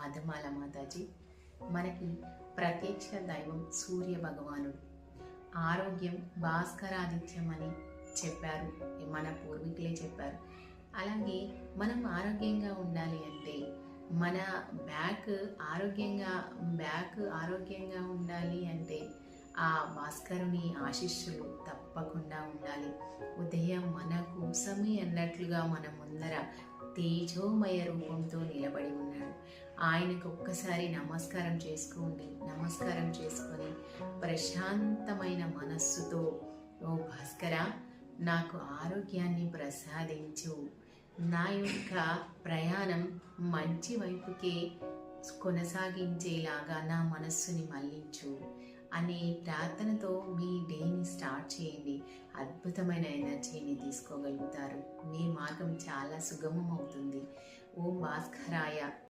పాదమాల మాతాజీ. మనకి ప్రత్యక్ష దైవం సూర్య భగవానుడు. ఆరోగ్యం భాస్కరాదిత్యం అని చెప్పారు, మన పూర్వీకులే చెప్పారు. అలాగే మనం ఆరోగ్యంగా ఉండాలి అంటే మన బ్యాక్ ఆరోగ్యంగా ఉండాలి అంటే ఆ భాస్కరుని ఆశీస్సులు తప్పకుండా ఉండాలి. ఉదయం మన కోసమే అన్నట్లుగా మన ముందర తేజోమయ రూపంతో నిలబడి ఉన్నాడు. ఆయనకు ఒక్కసారి నమస్కారం చేసుకోండి. నమస్కారం చేసుకొని ప్రశాంతమైన మనస్సుతో, ఓ భాస్కర, నాకు ఆరోగ్యాన్ని ప్రసాదించు, నా యొక్క ప్రయాణం మంచి వైపుకే కొనసాగించేలాగా నా మనస్సుని మళ్లించు అనే ప్రార్థనతో మీ డేని స్టార్ట్ చేయండి. అద్భుతమైన ఎనర్జీని తీసుకోగలుగుతారు. మీ మార్గం చాలా సుగమం అవుతుంది. ఓం భాస్కరాయ